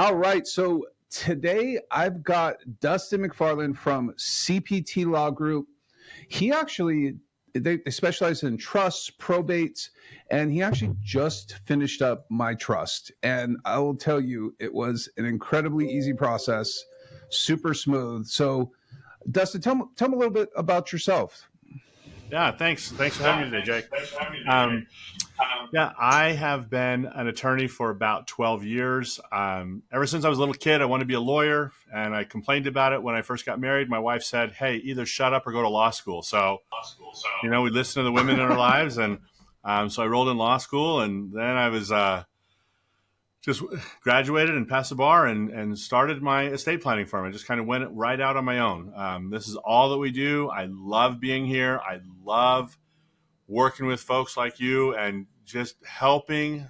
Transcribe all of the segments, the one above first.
All right. So today I've got Dustin McFarlane from CPT Law Group. He actually they specialize in trusts, probates, and he actually just finished up my trust. And I will tell you, it was an incredibly easy process, super smooth. So, Dustin, tell me a little bit about yourself. Yeah, thanks. Thanks for having me today, Jake. Um, yeah, I have been an attorney for about 12 years. Ever since I was a little kid, I wanted to be a lawyer, and I complained about it when I first got married. My wife said, "Hey, either shut up or go to law school." So, we listened to the women in our lives, and so I rolled in law school, and then I was just graduated and passed the bar and started my estate planning firm. I just kind of went right out on my own. This is all that we do. I love being here. I love working with folks like you and just helping,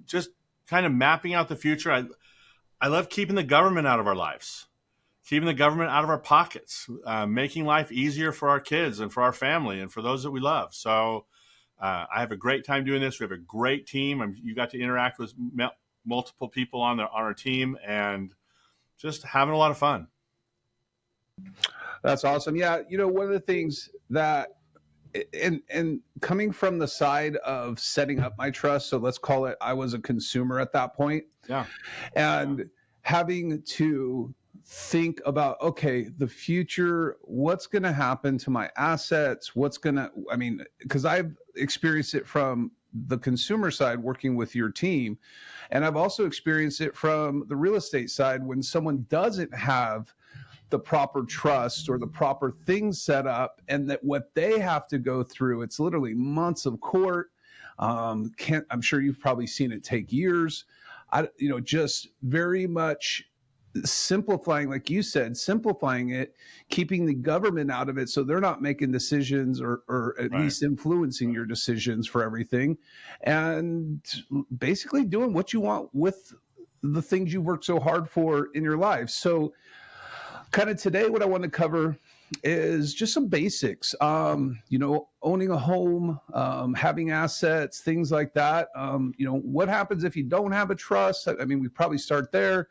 just kind of mapping out the future. I love keeping the government out of our lives, keeping the government out of our pockets, making life easier for our kids and for our family and for those that we love. So I have a great time doing this. We have a great team. You got to interact with multiple people on our team and just having a lot of fun. That's awesome. Yeah, one of the things that and coming from the side of setting up my trust, so let's call it I was a consumer at that point. Yeah. And having to think about, okay, the future, what's going to happen to my assets? Because I've experienced it from the consumer side working with your team. And I've also experienced it from the real estate side when someone doesn't have the proper trust or the proper things set up, and that what they have to go through, it's literally months of court. I'm sure you've probably seen it take years. Just very much simplifying, like you said, simplifying it, keeping the government out of it so they're not making decisions or at least influencing your decisions for everything, and basically doing what you want with the things you worked so hard for in your life. So kind of today, what I want to cover is just some basics, owning a home, having assets, things like that. What happens if you don't have a trust? We probably start there.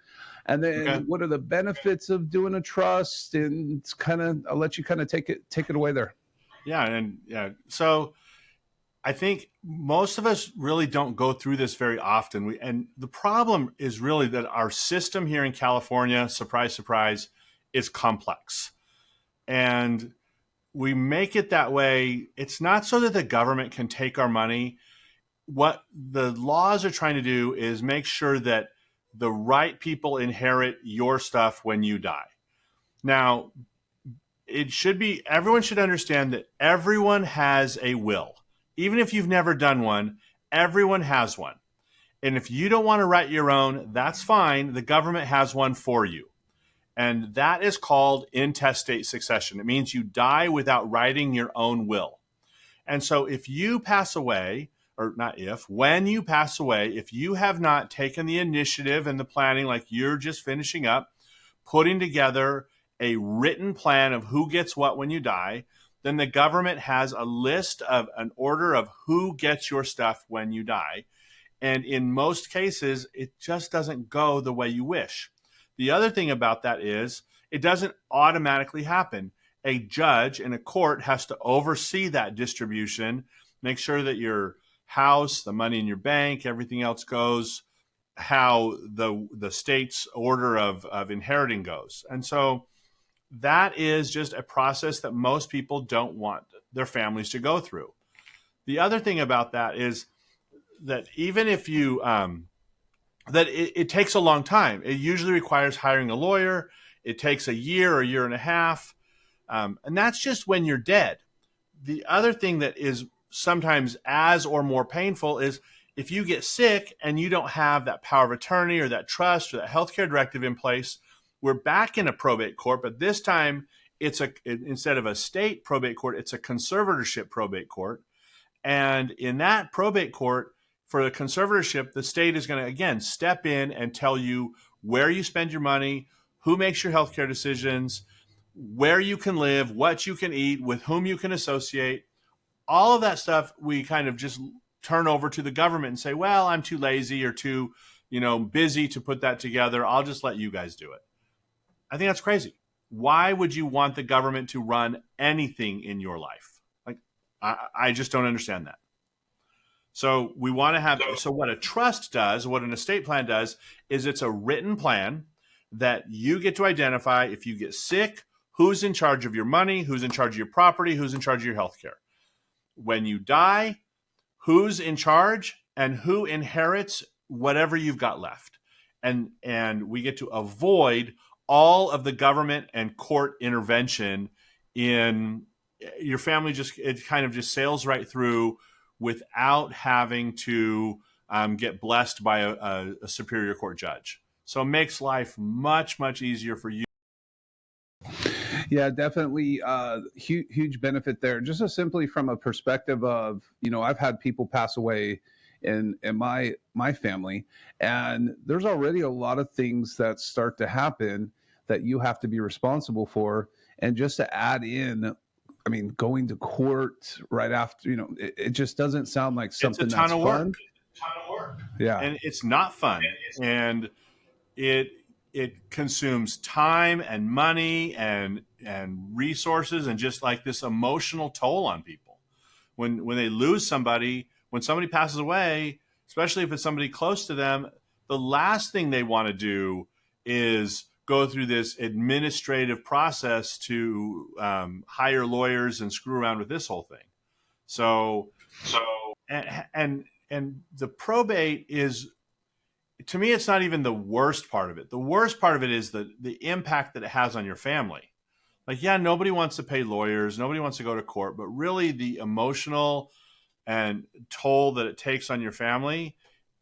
And then What are the benefits of doing a trust? And it's I'll let you kind of take it away there. Yeah. So I think most of us really don't go through this very often. And the problem is really that our system here in California, surprise, surprise, is complex. And we make it that way. It's not so that the government can take our money. What the laws are trying to do is make sure that the right people inherit your stuff when you die. Now, everyone should understand that everyone has a will. Even if you've never done one, everyone has one. And if you don't want to write your own, that's fine. The government has one for you. And that is called intestate succession. It means you die without writing your own will. And so if you pass away, when you pass away, if you have not taken the initiative and the planning, like you're just finishing up, putting together a written plan of who gets what when you die, then the government has a list of an order of who gets your stuff when you die. And in most cases, it just doesn't go the way you wish. The other thing about that is it doesn't automatically happen. A judge in a court has to oversee that distribution, make sure that your house, the money in your bank, everything else goes how the state's order of inheriting goes. And so that is just a process that most people don't want their families to go through. The other thing about that is that even if you it takes a long time. It usually requires hiring a lawyer. It takes a year or a year and a half. And that's just when you're dead. The other thing that is sometimes as or more painful is if you get sick and you don't have that power of attorney or that trust or that healthcare directive in place, we're back in a probate court, but this time instead of a state probate court, it's a conservatorship probate court. And in that probate court, for the conservatorship, the state is going to, again, step in and tell you where you spend your money, who makes your healthcare decisions, where you can live, what you can eat, with whom you can associate. All of that stuff we kind of just turn over to the government and say, well, I'm too lazy or too busy to put that together. I'll just let you guys do it. I think that's crazy. Why would you want the government to run anything in your life? Like, I just don't understand that. So we want to have, so what a trust does, what an estate plan does, is it's a written plan that you get to identify if you get sick, who's in charge of your money, who's in charge of your property, who's in charge of your health care. When you die, who's in charge and who inherits whatever you've got left. And we get to avoid all of the government and court intervention in your family. It kind of just sails right through without having to get blessed by a superior court judge. So it makes life much, much easier for you. Yeah, definitely huge benefit there. Just simply from a perspective of, I've had people pass away in my family, and there's already a lot of things that start to happen that you have to be responsible for. And just to add in, going to court right after, it just doesn't sound like something that's fun. It's a ton of work. Yeah. And it's not fun. And it consumes time and money and resources and just like this emotional toll on people. When they lose somebody, when somebody passes away, especially if it's somebody close to them, the last thing they want to do is go through this administrative process to hire lawyers and screw around with this whole thing. So and the probate is, to me, it's not even the worst part of it. The worst part of it is the impact that it has on your family. Like, yeah, nobody wants to pay lawyers, nobody wants to go to court, but really the emotional and toll that it takes on your family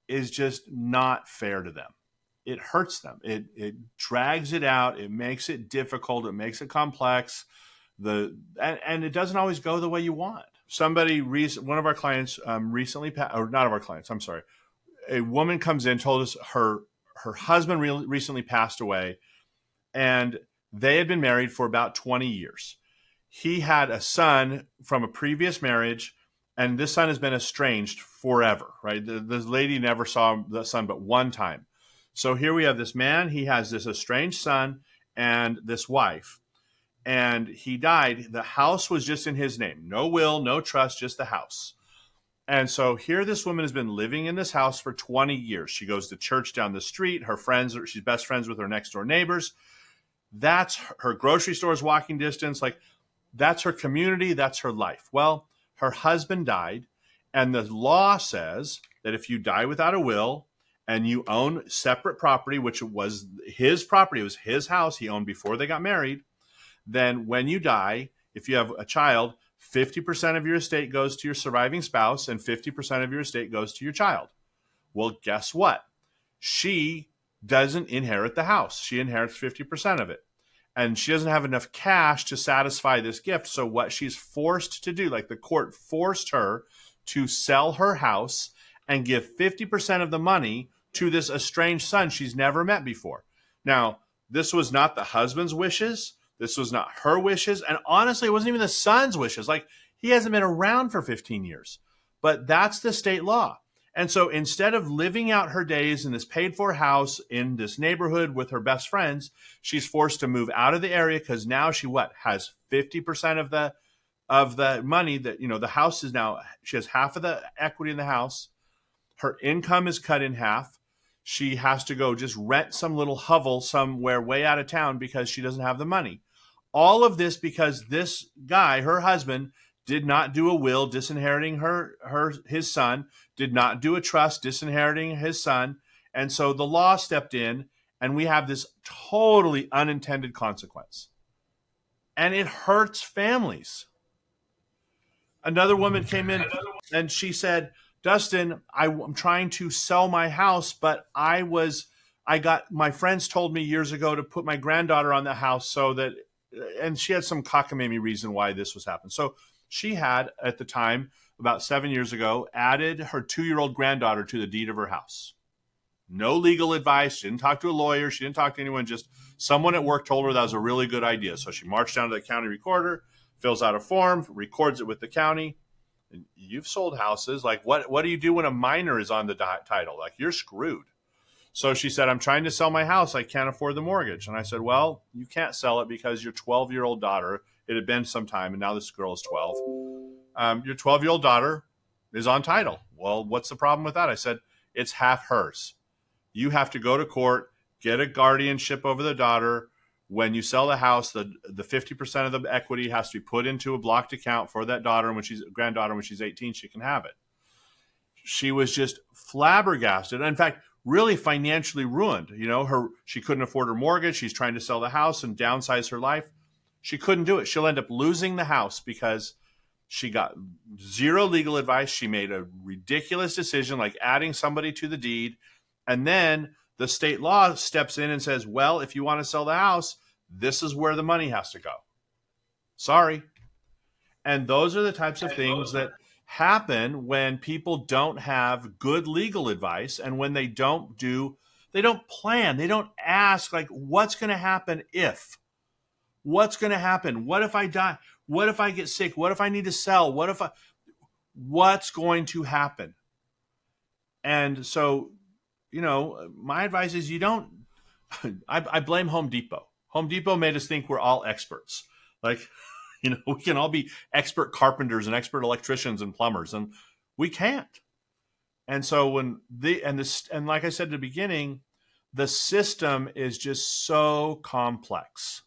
is just not fair to them. It hurts them. It drags it out. It makes it difficult. It makes it complex. And it doesn't always go the way you want. One of our clients recently, or not of our clients, I'm sorry. A woman comes in, told us her husband recently passed away, and they had been married for about 20 years. He had a son from a previous marriage, and this son has been estranged forever, right? This lady never saw the son but one time. So here we have this man, he has this estranged son and this wife, and he died. The house was just in his name. No will, no trust, just the house. And so here this woman has been living in this house for 20 years. She goes to church down the street. She's best friends with her next door neighbors. That's her grocery store's walking distance. Like, that's her community. That's her life. Well, her husband died, and the law says that if you die without a will and you own separate property, which was his property, it was his house he owned before they got married, then when you die, if you have a child, 50% of your estate goes to your surviving spouse and 50% of your estate goes to your child. Well, guess what? She doesn't inherit the house. She inherits 50% of it. And she doesn't have enough cash to satisfy this gift. So what she's forced to do, like the court forced her to sell her house and give 50% of the money to this estranged son she's never met before. Now, this was not the husband's wishes. This was not her wishes. And honestly, it wasn't even the son's wishes. Like, he hasn't been around for 15 years. But that's the state law. And so instead of living out her days in this paid-for house in this neighborhood with her best friends, she's forced to move out of the area because now she has 50% of the money that, the house is now, she has half of the equity in the house. Her income is cut in half. She has to go just rent some little hovel somewhere way out of town because she doesn't have the money. All of this because this guy, her husband, did not do a will disinheriting his son, did not do a trust disinheriting his son. And so the law stepped in, and we have this totally unintended consequence. And it hurts families. Another woman came in and she said, Dustin, I'm trying to sell my house, but my friends told me years ago to put my granddaughter on the house so that, and she had some cockamamie reason why this was happening. So she had, at the time, about 7 years ago, added her 2-year-old granddaughter to the deed of her house. No legal advice. She didn't talk to a lawyer. She didn't talk to anyone. Just someone at work told her that was a really good idea. So she marched down to the county recorder, fills out a form, records it with the county. And you've sold houses. Like, what do you do when a minor is on the title? Like, you're screwed. So she said, I'm trying to sell my house. I can't afford the mortgage. And I said, well, you can't sell it because your 12-year-old daughter, it had been some time, and now this girl is 12. Your 12-year-old daughter is on title. Well, what's the problem with that? I said, it's half hers. You have to go to court, get a guardianship over the daughter. When you sell the house, the 50% of the equity has to be put into a blocked account for that daughter. And when she's granddaughter, when she's 18, she can have it. She was just flabbergasted. In fact, really financially ruined. She couldn't afford her mortgage. She's trying to sell the house and downsize her life. She couldn't do it. She'll end up losing the house because she got zero legal advice. She made a ridiculous decision, like adding somebody to the deed. And then the state law steps in and says, well, if you want to sell the house, this is where the money has to go. Sorry. And those are the types of things that happen when people don't have good legal advice, and when they don't plan, they don't ask, like, what's going to happen if? What's going to happen? What if I die? What if I get sick? What if I need to sell? What's going to happen? And so, my advice is I blame Home Depot. Home Depot made us think we're all experts. Like, we can all be expert carpenters and expert electricians and plumbers, and we can't. And so and like I said at the beginning, the system is just so complex.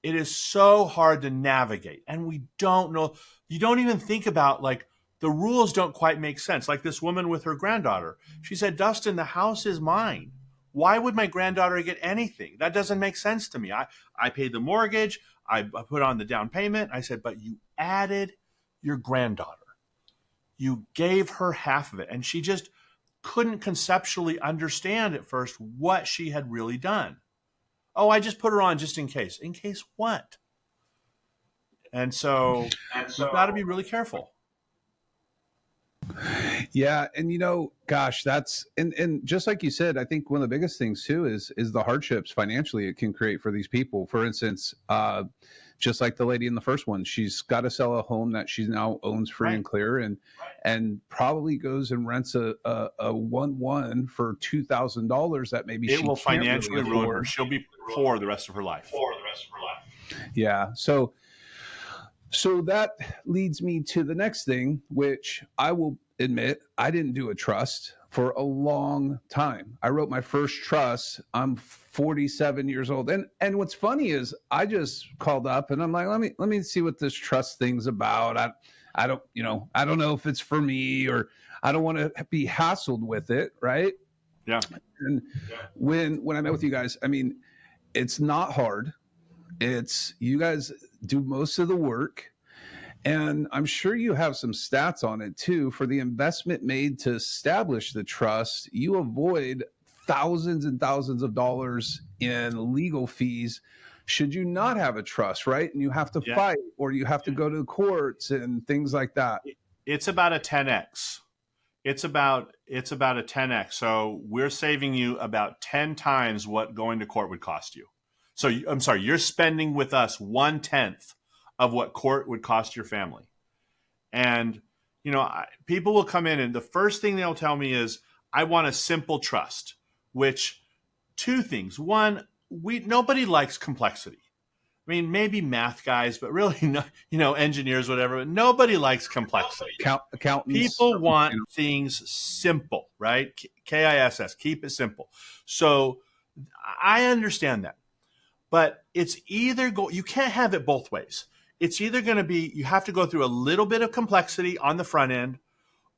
It is so hard to navigate, and we don't know. You don't even think about, like, the rules don't quite make sense. Like this woman with her granddaughter, she said, Dustin, the house is mine. Why would my granddaughter get anything? That doesn't make sense to me. I paid the mortgage. I put on the down payment. I said, but you added your granddaughter. You gave her half of it. And she just couldn't conceptually understand at first what she had really done. Oh, I just put her on just in case. In case what? And so you've got to be really careful. Yeah. And gosh, that's, and just like you said, I think one of the biggest things too is the hardships financially it can create for these people. For instance, just like the lady in the first one, she's got to sell a home that she now owns free and clear, and probably goes and rents a 1-1 for $2,000 that maybe it she will can't financially really ruin afford. her. She'll be poor the rest of her life. Yeah. So that leads me to the next thing, which I will admit I didn't do a trust for a long time. I wrote my first trust. I'm 47 years old. And what's funny is I just called up and I'm like, let me see what this trust thing's about. I don't know if it's for me, or I don't want to be hassled with it, right? Yeah. And when I met with you guys, I mean, it's not hard. It's you guys do most of the work. And I'm sure you have some stats on it too. For the investment made to establish the trust, you avoid thousands and thousands of dollars in legal fees should you not have a trust, right? And you have to fight, or you have to go to the courts and things like that. It's about a 10x. It's about a 10x. So we're saving you about 10 times what going to court would cost you. So I'm sorry, you're spending with us 1/10 of what court would cost your family. And, people will come in and the first thing they'll tell me is, I want a simple trust, which two things. One, nobody likes complexity. I mean, maybe math guys, but really, engineers, whatever, but nobody likes complexity. Accountants. People want things simple, right? KISS, keep it simple. So I understand that. But it's either you can't have it both ways. It's either going to be, you have to go through a little bit of complexity on the front end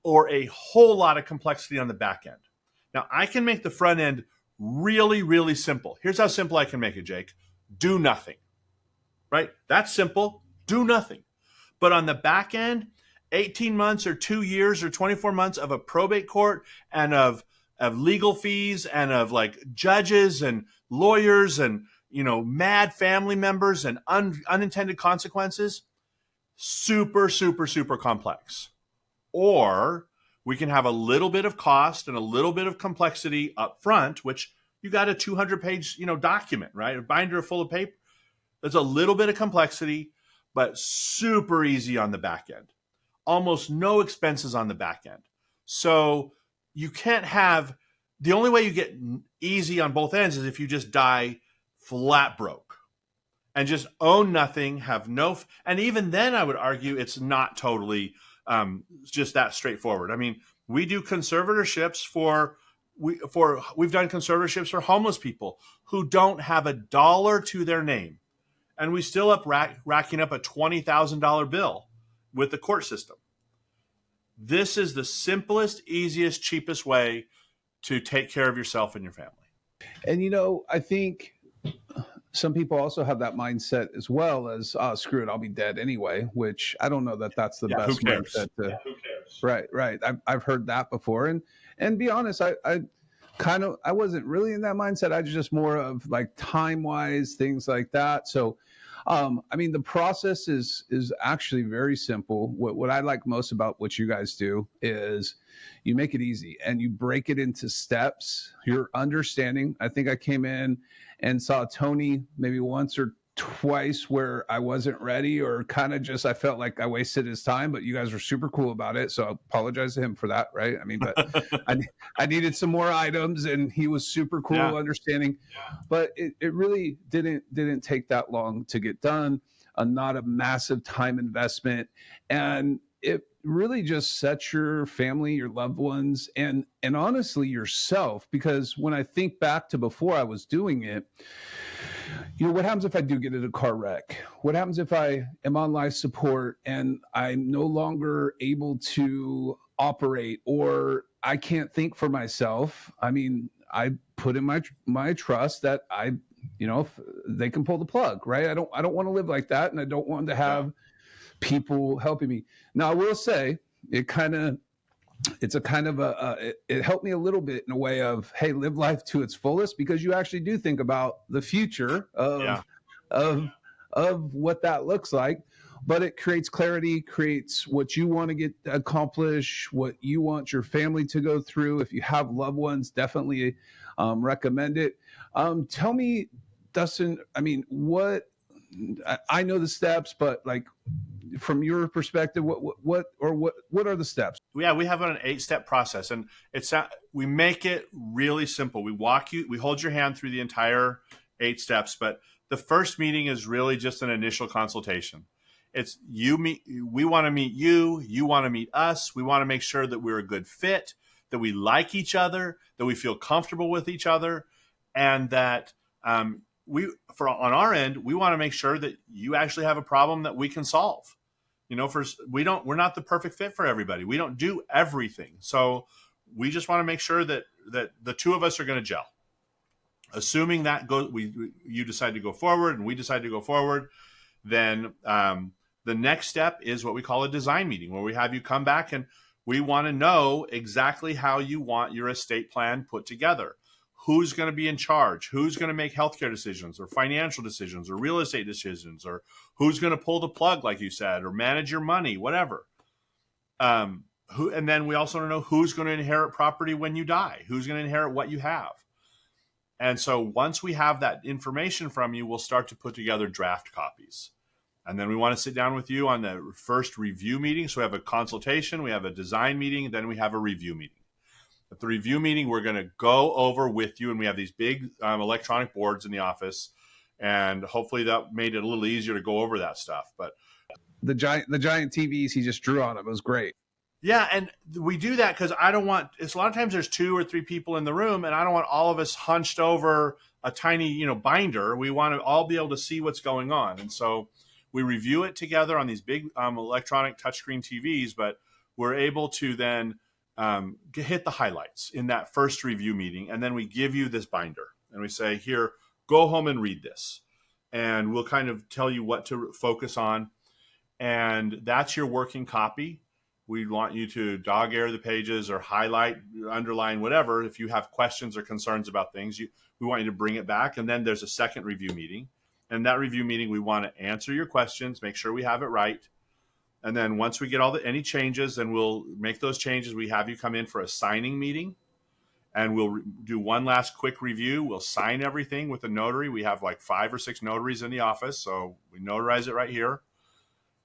or a whole lot of complexity on the back end. Now, I can make the front end really, really simple. Here's how simple I can make it, Jake. Do nothing, right? That's simple. Do nothing. But on the back end, 18 months or 2 years or 24 months of a probate court and of legal fees and of like judges and lawyers and mad family members and unintended consequences, super, super, super complex. Or we can have a little bit of cost and a little bit of complexity up front, which you got a 200-page, document, right? A binder full of paper. There's a little bit of complexity, but super easy on the back end. Almost no expenses on the back end. So you can't have The only way you get easy on both ends is if you just die flat broke and just own nothing, have no, and even then I would argue it's not totally just that straightforward. I mean, we do conservatorships we've done conservatorships for homeless people who don't have a dollar to their name, and we still racking up a $20,000 bill with the court system. This is the simplest, easiest, cheapest way to take care of yourself and your family. And I think some people also have that mindset as well as, oh, screw it, I'll be dead anyway, which I don't know that that's the best mindset. Who cares? Right. I've heard that before. And be honest, I wasn't really in that mindset. I was just more of like time-wise, things like that. So, the process is actually very simple. What I like most about what you guys do is you make it easy and you break it into steps. You're understanding. I think I came in and saw Tony maybe once or twice where I wasn't ready, or kind of just I felt like I wasted his time, but you guys were super cool about it. So I apologize to him for that, right? But I needed some more items and he was super cool, understanding. But it really didn't take that long to get done. Not a massive time investment. And it really just sets your family, your loved ones, and honestly yourself, because when I think back to before I was doing it, what happens if I do get in a car wreck? What happens if I am on life support and I'm no longer able to operate, or I can't think for myself? I put in my trust that they can pull the plug, right? I don't want to live like that, and I don't want to have people helping me. Now, I will say it helped me a little bit in a way of, hey, live life to its fullest, because you actually do think about the future of what that looks like. But it creates clarity, creates what you want to get accomplished, what you want your family to go through. If you have loved ones, definitely recommend it. Tell me, Dustin, what I know the steps, but like from your perspective, what are the steps? We have an 8-step process, and we make it really simple. We hold your hand through the entire 8 steps, but the first meeting is really just an initial consultation. It's we want to meet you, you want to meet us. We want to make sure that we're a good fit, that we like each other, that we feel comfortable with each other, and that on our end, we want to make sure that you actually have a problem that we can solve. We're not the perfect fit for everybody. We don't do everything. So we just want to make sure that the two of us are going to gel. Assuming that you decide to go forward and we decide to go forward, then the next step is what we call a design meeting, where we have you come back and we want to know exactly how you want your estate plan put together. Who's going to be in charge? Who's going to make healthcare decisions or financial decisions or real estate decisions, or who's going to pull the plug, like you said, or manage your money, whatever. And then we also want to know who's going to inherit property when you die, who's going to inherit what you have. And so once we have that information from you, we'll start to put together draft copies. And then we want to sit down with you on the first review meeting. So we have a consultation, we have a design meeting, then we have a review meeting. At the review meeting, we're going to go over with you, and we have these big electronic boards in the office, and hopefully that made it a little easier to go over that stuff. But the giant TVs he just drew on it was great. Yeah, and we do that because I don't want. It's a lot of times there's 2 or 3 people in the room, and I don't want all of us hunched over a tiny binder. We want to all be able to see what's going on, and so we review it together on these big electronic touchscreen TVs. But we're able to then hit the highlights in that first review meeting, and then we give you this binder and we say, here, go home and read this, and we'll kind of tell you what to focus on, and that's your working copy. We want you to dog ear the pages or highlight, underline, whatever. If you have questions or concerns about things, we want you to bring it back, and then there's a second review meeting, and that review meeting we want to answer your questions, make sure we have it right. And then once we get any changes, then we'll make those changes. We have you come in for a signing meeting, and we'll do one last quick review. We'll sign everything with a notary. We have like 5 or 6 notaries in the office, so we notarize it right here.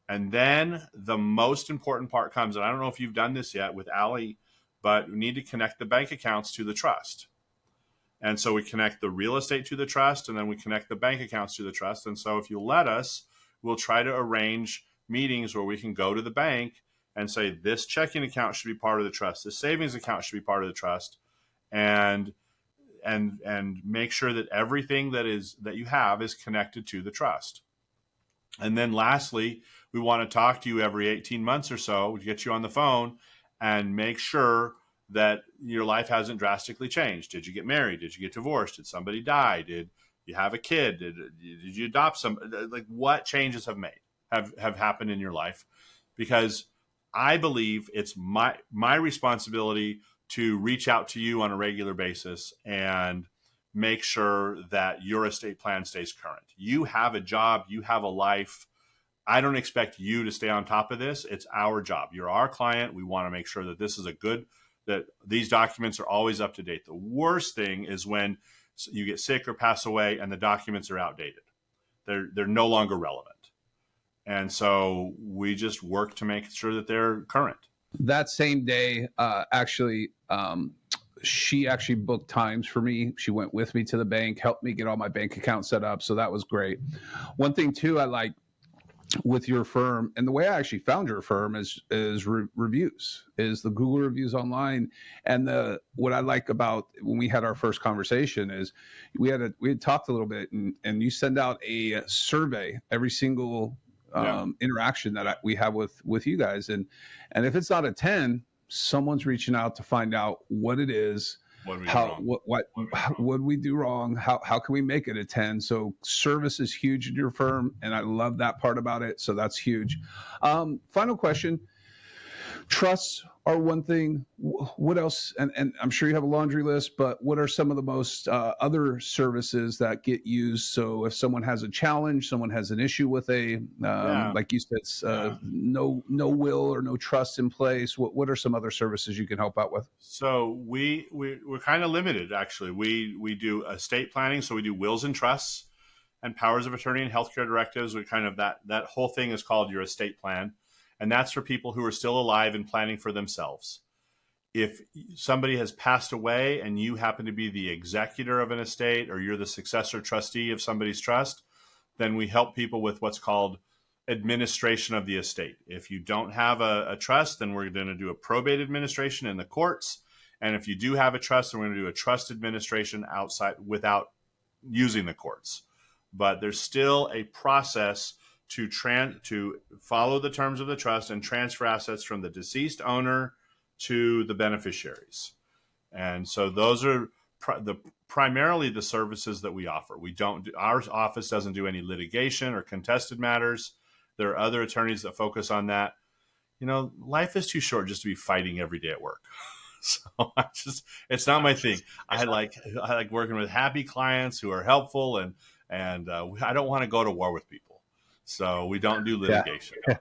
And then the most important part comes, and I don't know if you've done this yet with Allie. but we need to connect the bank accounts to the trust. And so we connect the real estate to the trust, and then we connect the bank accounts to the trust. And so if you let us, we'll try to arrange meetings where we can go to the bank and say, this checking account should be part of the trust, this savings account should be part of the trust, and make sure that everything that you have is connected to the trust. And then lastly, we want to talk to you every 18 months or so to get you on the phone and make sure that your life hasn't drastically changed. Did you get married? Did you get divorced? Did somebody die? Did you have a kid? Did you adopt some? Like, what changes have happened in your life? Because I believe it's my responsibility to reach out to you on a regular basis and make sure that your estate plan stays current. You have a job, you have a life. I don't expect you to stay on top of this. It's our job. You're our client. We want to make sure that that these documents are always up to date. The worst thing is when you get sick or pass away and the documents are outdated. They're no longer relevant. And so we just work to make sure that they're current. That same day, she actually booked times for me. She went with me to the bank, helped me get all my bank accounts set up. So that was great. One thing too, I like with your firm, and the way I actually found your firm is reviews, is the Google reviews online. And what I like about when we had our first conversation is we had talked a little bit, and you send out a survey every single interaction that we have with you guys, and if it's not a 10, someone's reaching out to find out what it is, what we do wrong, how can we make it a 10. So service is huge in your firm, and I love that part about it. So that's huge. Final question. Trusts are one thing. What else? And I'm sure you have a laundry list, but what are some of the most other services that get used? So if someone has a challenge, someone has an issue with like you said, no will or no trust in place, what are some other services you can help out with? So we're kind of limited, actually. We do estate planning, so we do wills and trusts and powers of attorney and healthcare directives. We kind of that whole thing is called your estate plan. And that's for people who are still alive and planning for themselves. If somebody has passed away and you happen to be the executor of an estate, or you're the successor trustee of somebody's trust, then we help people with what's called administration of the estate. If you don't have a trust, then we're going to do a probate administration in the courts. And if you do have a trust, then we're going to do a trust administration outside without using the courts. But there's still a process to follow the terms of the trust and transfer assets from the deceased owner to the beneficiaries. And so those are primarily the services that we offer. Our office doesn't do any litigation or contested matters. There are other attorneys that focus on that. Life is too short just to be fighting every day at work. So it's not my thing. I like working with happy clients who are helpful, and I don't want to go to war with people. So we don't do litigation. Yeah.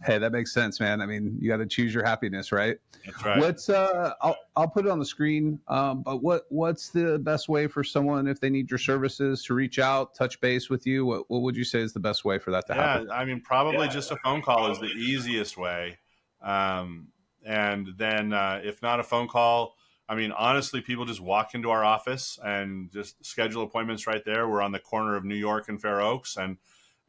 Hey, that makes sense, man. I mean, you got to choose your happiness, right? That's right. What's I'll put it on the screen. But what's the best way for someone, if they need your services, to reach out, touch base with you? What would you say is the best way for that to happen? Yeah, I mean, probably just a phone call is the easiest way. And then if not a phone call, I mean, honestly, people just walk into our office and just schedule appointments right there. We're on the corner of New York and Fair Oaks,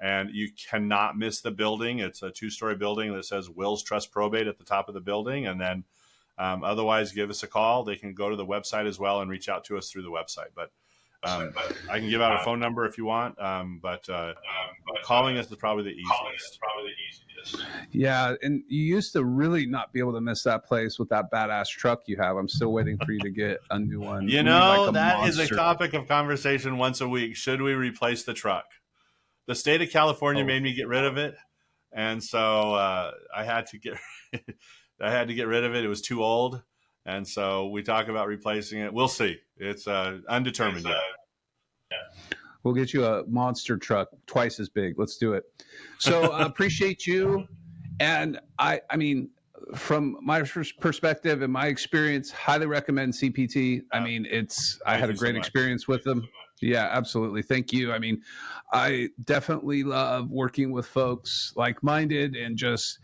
and you cannot miss the building. It's a 2-story building that says Wills Trust Probate at the top of the building. And then otherwise, give us a call. They can go to the website as well and reach out to us through the website. But I can give out a phone number if you want. But calling us is probably the easiest. Yeah, and you used to really not be able to miss that place with that badass truck you have. I'm still waiting for you to get a new one. That is a topic of conversation once a week. Should we replace the truck? The state of California made me get rid of it, and so I had to get rid of it. It was too old, and so we talk about replacing it. We'll see. It's undetermined yet. We'll get you a monster truck twice as big. Let's do it. So appreciate you, and I mean, from my perspective and my experience, highly recommend CPT. I mean, I had a great experience with them. Yeah, absolutely. Thank you. I mean, I definitely love working with folks like-minded and just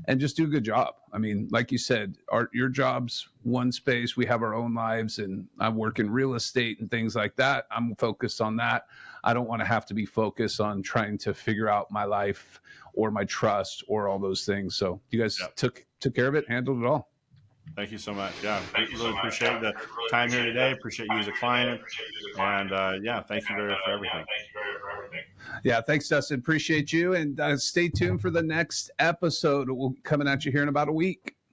and just do a good job. I mean, like you said, your job's one space. We have our own lives, and I work in real estate and things like that. I'm focused on that. I don't want to have to be focused on trying to figure out my life or my trust or all those things. So you guys took care of it, handled it all. Thank you so much. Yeah, really appreciate the time here today. Appreciate you as a client. And thank you for everything. Yeah, thanks, Dustin. Appreciate you. And stay tuned for the next episode. We'll coming at you here in about a week.